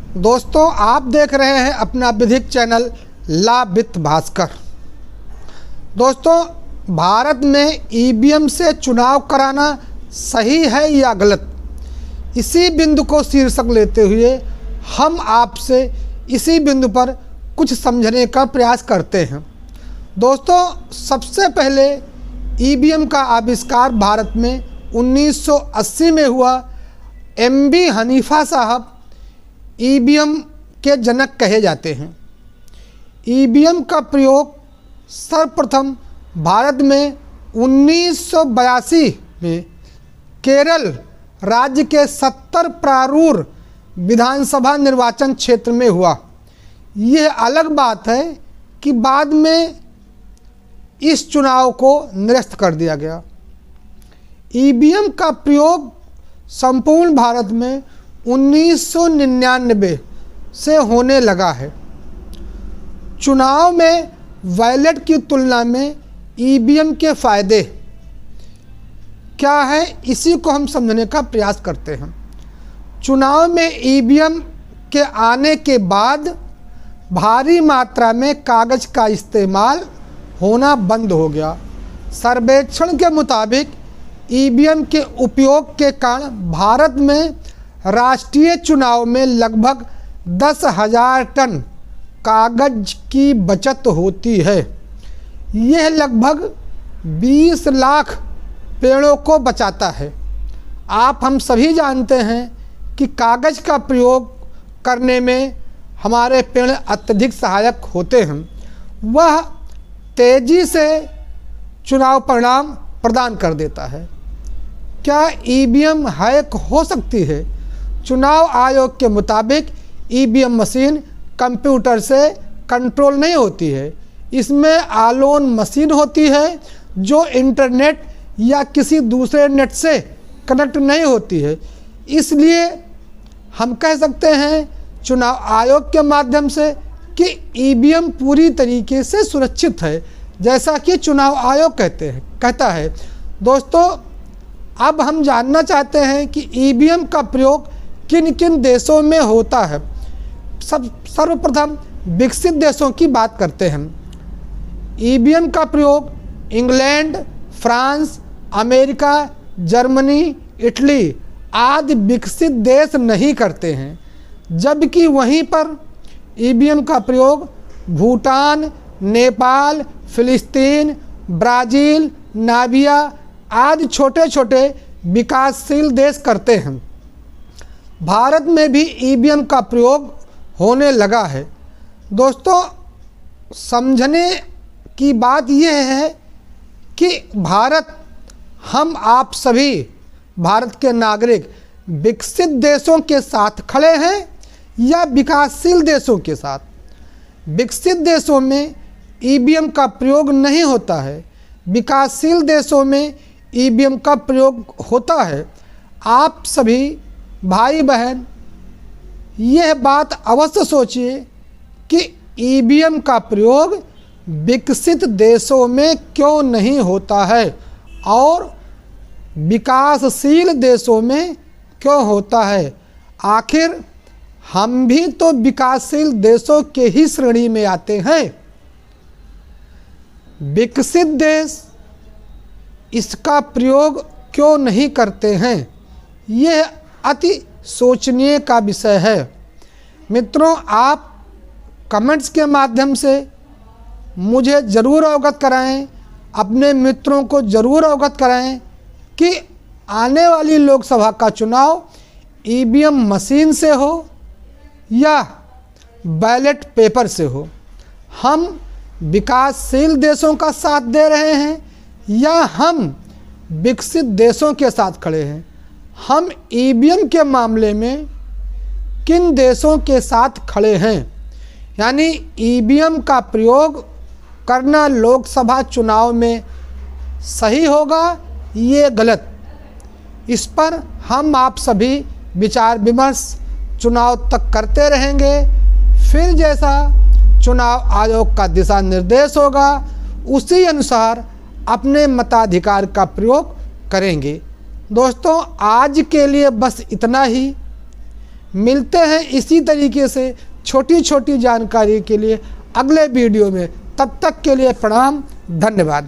दोस्तों, आप देख रहे हैं अपना विधिक चैनल ला वित्त भास्कर। दोस्तों, भारत में ईवीएम से चुनाव कराना सही है या गलत, इसी बिंदु को शीर्षक लेते हुए हम आपसे इसी बिंदु पर कुछ समझने का प्रयास करते हैं। दोस्तों, सबसे पहले ईवीएम का आविष्कार भारत में 1980 में हुआ। एमबी हनीफा साहब ईवीएम के जनक कहे जाते हैं। ईवीएम का प्रयोग सर्वप्रथम भारत में 1982 में केरल राज्य के 70 प्रारूर विधानसभा निर्वाचन क्षेत्र में हुआ। यह अलग बात है कि बाद में इस चुनाव को निरस्त कर दिया गया। ईवीएम का प्रयोग संपूर्ण भारत में 1999 से होने लगा है। चुनाव में बैलेट की तुलना में ईवीएम के फायदे क्या है, इसी को हम समझने का प्रयास करते हैं। चुनाव में ईवीएम के आने के बाद भारी मात्रा में कागज का इस्तेमाल होना बंद हो गया। सर्वेक्षण के मुताबिक ईवीएम के उपयोग के कारण भारत में राष्ट्रीय चुनाव में लगभग 10,000 टन कागज की बचत होती है। यह लगभग 20 लाख पेड़ों को बचाता है। आप हम सभी जानते हैं कि कागज का प्रयोग करने में हमारे पेड़ अत्यधिक सहायक होते हैं। वह तेज़ी से चुनाव परिणाम प्रदान कर देता है। क्या ईवीएम हैक हो सकती है? चुनाव आयोग के मुताबिक ईवीएम मशीन कंप्यूटर से कंट्रोल नहीं होती है। इसमें आलोन मशीन होती है जो इंटरनेट या किसी दूसरे नेट से कनेक्ट नहीं होती है। इसलिए हम कह सकते हैं चुनाव आयोग के माध्यम से कि ईवीएम पूरी तरीके से सुरक्षित है, जैसा कि चुनाव आयोग कहता है। दोस्तों, अब हम जानना चाहते हैं कि ईवीएम का प्रयोग किन किन देशों में होता है। सर्वप्रथम विकसित देशों की बात करते हैं। ईवीएम का प्रयोग England, France, America, Germany, Italy आदि विकसित देश नहीं करते हैं, जबकि वहीं पर ईवीएम का प्रयोग भूटान, नेपाल, फिलिस्तीन, ब्राज़ील, नामीबिया आदि छोटे छोटे विकासशील देश करते हैं। भारत में भी ईवीएम का प्रयोग होने लगा है। दोस्तों, समझने की बात यह है कि हम आप सभी भारत के नागरिक विकसित देशों के साथ खड़े हैं या विकासशील देशों के साथ। विकसित देशों में ईवीएम का प्रयोग नहीं होता है, विकासशील देशों में ईवीएम का प्रयोग होता है। आप सभी भाई बहन यह बात अवश्य सोचिए कि ईवीएम का प्रयोग विकसित देशों में क्यों नहीं होता है और विकासशील देशों में क्यों होता है। आखिर हम भी तो विकासशील देशों के ही श्रेणी में आते हैं। विकसित देश इसका प्रयोग क्यों नहीं करते हैं, यह अति सोचनीय का विषय है। मित्रों, आप कमेंट्स के माध्यम से मुझे ज़रूर अवगत कराएं, अपने मित्रों को ज़रूर अवगत कराएं कि आने वाली लोकसभा का चुनाव ईवीएम मशीन से हो या बैलेट पेपर से हो। हम विकासशील देशों का साथ दे रहे हैं या हम विकसित देशों के साथ खड़े हैं। हम ईवीएम के मामले में किन देशों के साथ खड़े हैं, यानी ईवीएम का प्रयोग करना लोकसभा चुनाव में सही होगा ये गलत, इस पर हम आप सभी विचार विमर्श चुनाव तक करते रहेंगे। फिर जैसा चुनाव आयोग का दिशा निर्देश होगा उसी अनुसार अपने मताधिकार का प्रयोग करेंगे। दोस्तों, आज के लिए बस इतना ही। मिलते हैं इसी तरीके से छोटी छोटी जानकारी के लिए अगले वीडियो में। तब तक के लिए प्रणाम, धन्यवाद।